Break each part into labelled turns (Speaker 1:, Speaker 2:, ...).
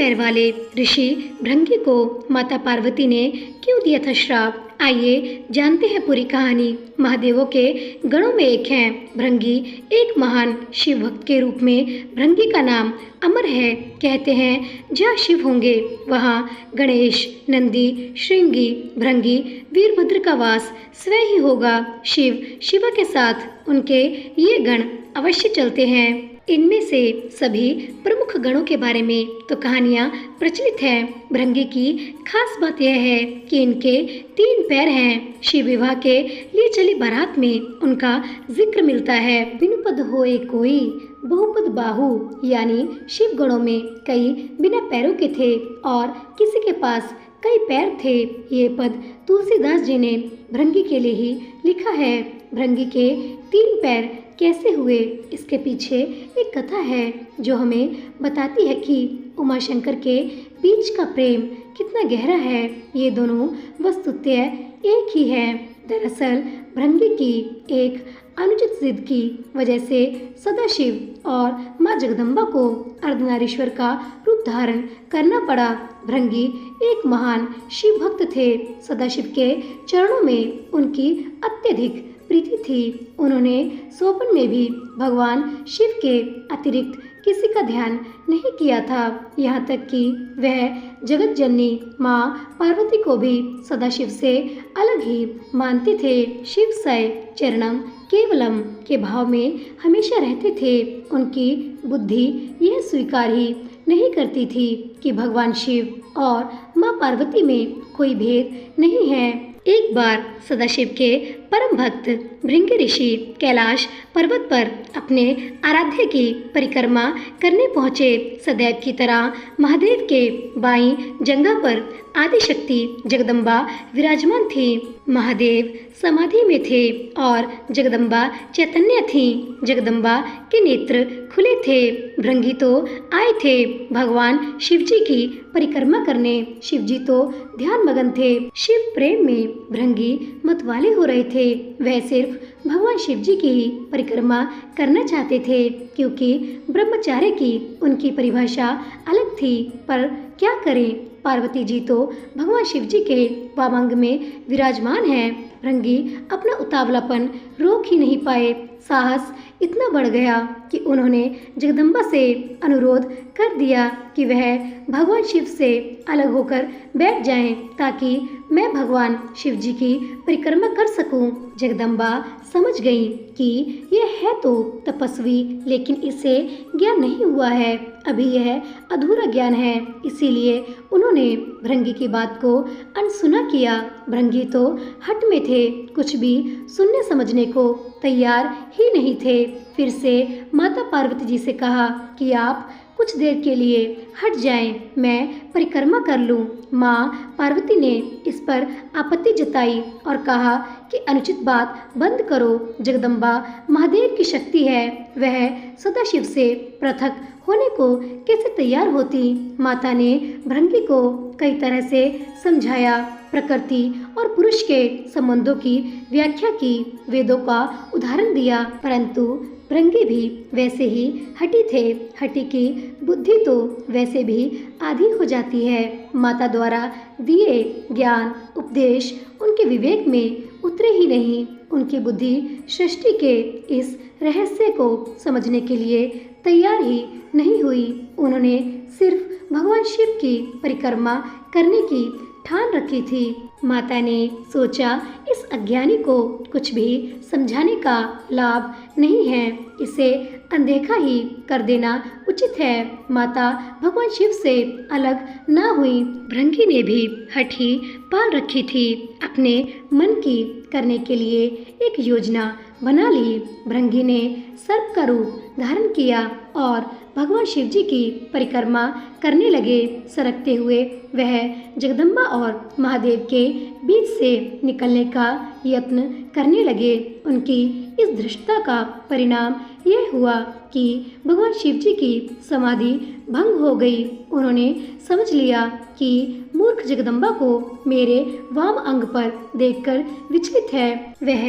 Speaker 1: पैर वाले ऋषि भृंगी को माता पार्वती ने क्यों दिया था श्राप? आइए जानते हैं पूरी कहानी। महादेवों के गणों में एक हैं भृंगी। एक महान शिव भक्त के रूप में भृंगी का नाम अमर है। कहते हैं जहाँ शिव होंगे वहाँ गणेश, नंदी, श्रृंगी, भृंगी, वीरभद्र का वास स्वयं ही होगा। शिव शिवा के साथ उनके ये गण अवश्य चलते हैं। इनमें से सभी प्रमुख गणों के बारे में तो कहानियाँ प्रचलित हैं। भृंगी की खास बात यह है कि इनके 3 पैर हैं। शिव विवाह के लिए चली बारात में उनका जिक्र मिलता है। बिनुपद होए कोई बहुपद बाहु, यानी शिव गणों में कई बिना पैरों के थे और किसी के पास कई पैर थे। ये पद तुलसीदास जी ने भृंगी के लिए ही लिखा है। भृंगी के 3 पैर कैसे हुए, इसके पीछे एक कथा है जो हमें बताती है कि उमाशंकर के बीच का प्रेम कितना गहरा है। ये दोनों वस्तुतः एक ही है। दरअसल भृंगी की एक अनुचित जिद की वजह से सदाशिव और माँ जगदम्बा को अर्धनारीश्वर का रूप धारण करना पड़ा। भृंगी एक महान शिव भक्त थे। सदाशिव के चरणों में उनकी अत्यधिक प्रीति थी। उन्होंने स्वप्न में भी भगवान शिव के अतिरिक्त किसी का ध्यान नहीं किया था। यहाँ तक कि वह जगत जननी माँ पार्वती को भी सदाशिव से अलग ही मानते थे। शिव सय चरणम केवलम के भाव में हमेशा रहते थे। उनकी बुद्धि यह स्वीकार ही नहीं करती थी कि भगवान शिव और माँ पार्वती में कोई भेद नहीं है। एक बार सदाशिव के परम भक्त भृंगी ऋषि कैलाश पर्वत पर अपने आराध्य की परिक्रमा करने पहुँचे। सदैव की तरह महादेव के बाईं जंघा पर आदिशक्ति जगदम्बा विराजमान थी। महादेव समाधि में थे और जगदम्बा चैतन्य थी। जगदम्बा के नेत्र खुले थे। भृंगी तो आए थे भगवान शिवजी की परिक्रमा करने। शिवजी तो ध्यान मगन थे। शिव प्रेम में भृंगी मतवाले हो रहे थे। वह सिर्फ भगवान शिवजी की ही परिक्रमा करना चाहते थे, क्योंकि ब्रह्मचार्य की उनकी परिभाषा अलग थी। पर क्या करें, पार्वती जी तो भगवान शिवजी के वामांग में विराजमान हैं। भृंगी अपना उतावलापन रोक ही नहीं पाए। साहस इतना बढ़ गया कि उन्होंने जगदम्बा से अनुरोध कर दिया कि वह भगवान शिव से अलग होकर बैठ जाएं, ताकि मैं भगवान शिव जी की परिक्रमा कर सकूं। जगदम्बा समझ गई कि यह है तो तपस्वी, लेकिन इसे ज्ञान नहीं हुआ है। अभी यह अधूरा ज्ञान है। इसीलिए उन्होंने भृंगी की बात को अनसुना किया। भृंगी तो हट में थे, कुछ भी सुनने समझने को तैयार ही नहीं थे। फिर से माता पार्वती जी से कहा कि आप कुछ देर के लिए हट जाएं, मैं परिक्रमा कर लूं। माँ पार्वती ने इस पर आपत्ति जताई और कहा कि अनुचित बात बंद करो। जगदम्बा महादेव की शक्ति है, वह सदाशिव से पृथक होने को कैसे तैयार होती। माता ने भृंगी को कई तरह से समझाया, प्रकृति और पुरुष के संबंधों की व्याख्या की, वेदों का उदाहरण दिया, परंतु भृंगी भी वैसे ही हठी थे। हठी की बुद्धि तो वैसे भी आधी हो जाती है। माता द्वारा दिए ज्ञान उपदेश उनके विवेक में उतरे ही नहीं। उनकी बुद्धि सृष्टि के इस रहस्य को समझने के लिए तैयार ही नहीं हुई। उन्होंने सिर्फ भगवान शिव की परिक्रमा करने की ठान रखी थी। माता ने सोचा इस अज्ञानी को कुछ भी समझाने का लाभ नहीं है, इसे अनदेखा ही कर देना उचित है। माता भगवान शिव से अलग ना हुई। भृंगी ने भी हठ ही पाल रखी थी। अपने मन की करने के लिए एक योजना बना ली। भृंगी ने सर्प का रूप धारण किया और भगवान शिव जी की परिक्रमा करने लगे। सरकते हुए वह जगदम्बा और महादेव के बीच से निकलने का यत्न करने लगे। उनकी इस धृष्टता का परिणाम यह हुआ कि भगवान शिव जी की समाधि भंग हो गई। उन्होंने समझ लिया कि मूर्ख जगदम्बा को मेरे वाम अंग पर देखकर विचलित है। वह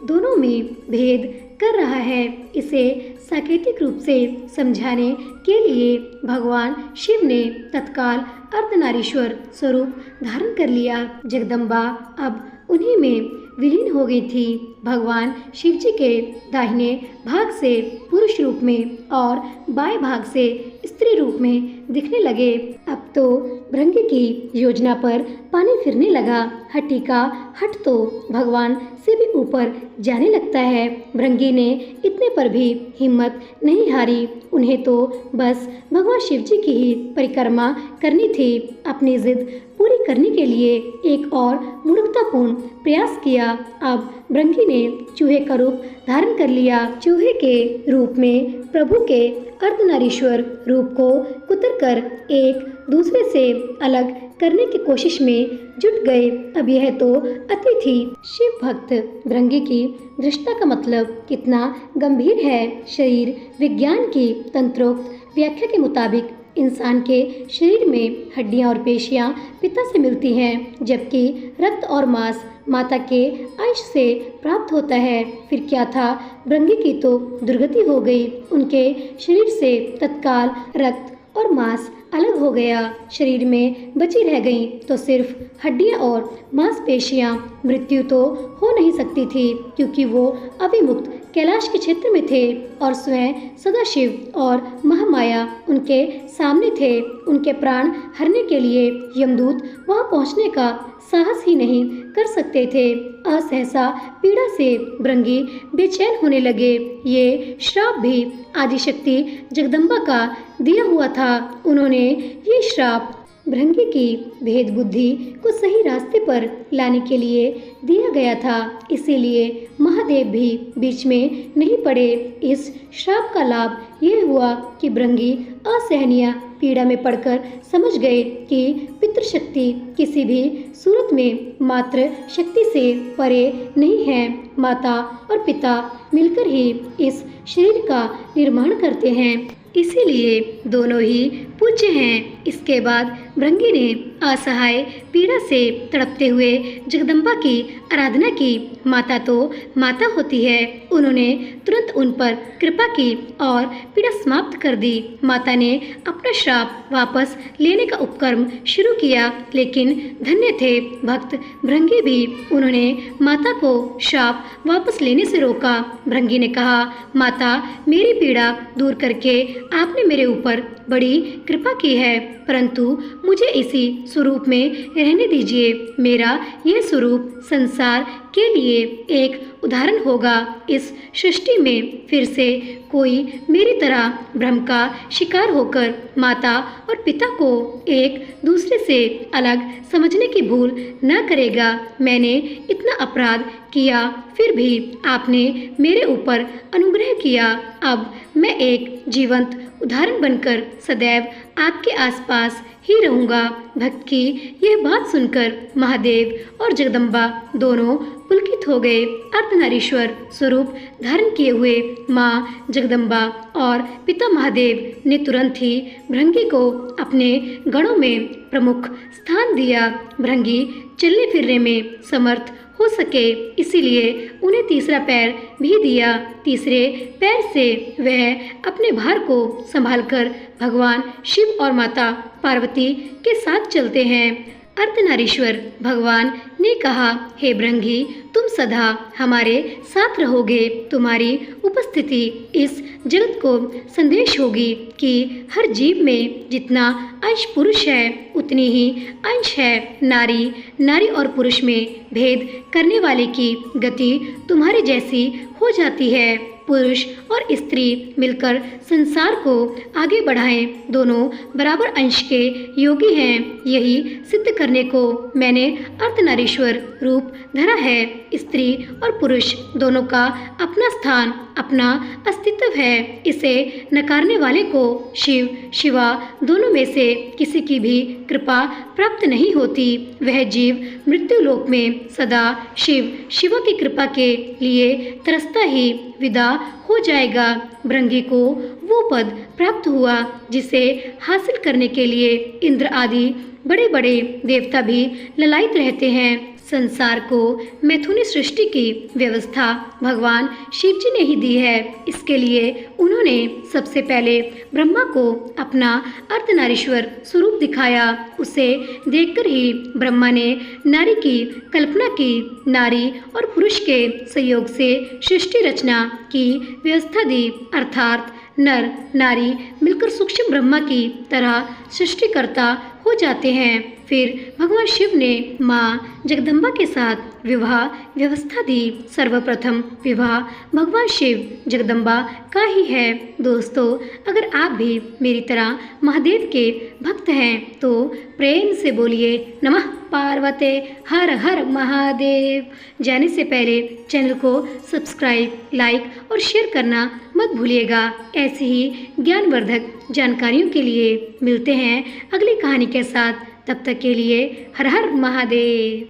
Speaker 1: दोनों में भेद कर रहा है। इसे सांकेतिक रूप से समझाने के लिए भगवान शिव ने तत्काल अर्धनारीश्वर स्वरूप धारण कर लिया। जगदम्बा अब उन्हीं में विलीन हो गई थी। भगवान शिव जी के दाहिने भाग से पुरुष रूप में और बाएं भाग से स्त्री रूप में दिखने लगे। अब तो भृंगी की योजना पर पानी फिरने लगा। हट्टी का हट तो भगवान से भी ऊपर जाने लगता है। भृंगी ने इतने पर भी हिम्मत नहीं हारी। उन्हें तो बस भगवान शिव जी की ही परिक्रमा करनी थी। अपनी जिद पूरी करने के लिए एक और मूर्खतापूर्ण प्रयास किया। अब भृंगी ने चूहे का रूप धारण कर लिया। चूहे के रूप में प्रभु के अर्धनारीश्वर रूप को कुतर कर एक दूसरे से अलग करने की कोशिश में जुट गए। अब यह तो अति थी। शिव भक्त भृंगी की दृष्टता का मतलब कितना गंभीर है। शरीर विज्ञान की तंत्रोक्त व्याख्या के मुताबिक इंसान के शरीर में हड्डियां और पेशियां पिता से मिलती हैं, जबकि रक्त और मांस माता के अंश से प्राप्त होता है। फिर क्या था, भृंगी की तो दुर्गति हो गई। उनके शरीर से तत्काल रक्त और मांस अलग हो गया। शरीर में बची रह गई तो सिर्फ हड्डियां और मांसपेशियां। मृत्यु तो हो नहीं सकती थी, क्योंकि वो अभिमुक्त कैलाश के क्षेत्र में थे और स्वयं सदाशिव और महामाया उनके सामने थे। उनके प्राण हरने के लिए यमदूत वहां पहुंचने का साहस ही नहीं कर सकते थे। असहसा पीड़ा से भृंगी बेचैन होने लगे। ये श्राप भी आदिशक्ति जगदम्बा का दिया हुआ था। उन्होंने ये श्राप भृंगी की भेद बुद्धि को सही रास्ते पर लाने के लिए दिया गया था। इसीलिए महादेव भी बीच में नहीं पड़े। इस श्राप का लाभ यह हुआ कि भृंगी असहनीय पीड़ा में पड़कर समझ गए कि पितृशक्ति किसी भी सूरत में मातृ शक्ति से परे नहीं है। माता और पिता मिलकर ही इस शरीर का निर्माण करते हैं, इसीलिए दोनों ही पूज्य हैं। इसके बाद भृंगी ने असहाय पीड़ा से तड़पते हुए जगदम्बा की आराधना की। माता तो माता होती है। उन्होंने तुरंत उन पर कृपा की और पीड़ा समाप्त कर दी। माता ने अपना श्राप वापस लेने का उपक्रम शुरू किया, लेकिन धन्य थे भक्त भृंगी भी। उन्होंने माता को श्राप वापस लेने से रोका। भृंगी ने कहा, माता, मेरी पीड़ा दूर करके आपने मेरे ऊपर बड़ी कृपा की है, परंतु मुझे इसी स्वरूप में रहने दीजिए। मेरा यह स्वरूप संसार के लिए एक उदाहरण होगा। इस सृष्टि में फिर से कोई मेरी तरह भ्रम का शिकार होकर माता और पिता को एक दूसरे से अलग समझने की भूल न करेगा। मैंने इतना अपराध किया, फिर भी आपने मेरे ऊपर अनुग्रह किया। अब मैं एक जीवंत उदाहरण बनकर सदैव आपके आसपास ही रहूंगा। भक्त की यह बात सुनकर महादेव और जगदम्बा दोनों पुलकित हो गए। अर्धनारीश्वर स्वरूप धारण किए हुए माँ जगदम्बा और पिता महादेव ने तुरंत ही भृंगी को अपने गणों में प्रमुख स्थान दिया। भृंगी चलने फिरने में समर्थ हो सके, इसीलिए उन्हें तीसरा पैर भी दिया। तीसरे पैर से वह अपने भार को संभालकर भगवान शिव और माता पार्वती के साथ चलते हैं। अर्धनारीश्वर भगवान ने कहा, हे भृंगी, तुम सदा हमारे साथ रहोगे। तुम्हारी उपस्थिति इस जगत को संदेश होगी कि हर जीव में जितना अंश पुरुष है उतनी ही अंश है नारी। नारी और पुरुष में भेद करने वाले की गति तुम्हारे जैसी हो जाती है। पुरुष और स्त्री मिलकर संसार को आगे बढ़ाएं। दोनों बराबर अंश के योगी हैं। यही सिद्ध करने को मैंने अर्धनारीश्वर रूप धरा है। स्त्री और पुरुष दोनों का अपना स्थान, अपना अस्तित्व है। इसे नकारने वाले को शिव शिवा दोनों में से किसी की भी कृपा प्राप्त नहीं होती। वह जीव मृत्यु लोक में सदा शिव शिवा की कृपा के लिए तरसता ही विदा हो जाएगा। भृंगी को वो पद प्राप्त हुआ जिसे हासिल करने के लिए इंद्र आदि बड़े बड़े देवता भी ललायित रहते हैं। संसार को मैथुनी सृष्टि की व्यवस्था भगवान शिव जी ने ही दी है। इसके लिए उन्होंने सबसे पहले ब्रह्मा को अपना अर्धनारीश्वर स्वरूप दिखाया। उसे देखकर ही ब्रह्मा ने नारी की कल्पना की, नारी और पुरुष के सहयोग से सृष्टि रचना की व्यवस्था दी, अर्थात नर नारी मिलकर सूक्ष्म ब्रह्मा की तरह सृष्टिकर्ता हो जाते हैं। फिर भगवान शिव ने माँ जगदम्बा के साथ विवाह व्यवस्था दी। सर्वप्रथम विवाह भगवान शिव जगदम्बा का ही है। दोस्तों, अगर आप भी मेरी तरह महादेव के भक्त हैं तो प्रेम से बोलिए नमः पार्वते हर हर महादेव। जाने से पहले चैनल को सब्सक्राइब, लाइक और शेयर करना मत भूलिएगा। ऐसी ही ज्ञानवर्धक जानकारियों के लिए मिलते हैं अगली कहानी के साथ। तब तक के लिए हर हर महादेव।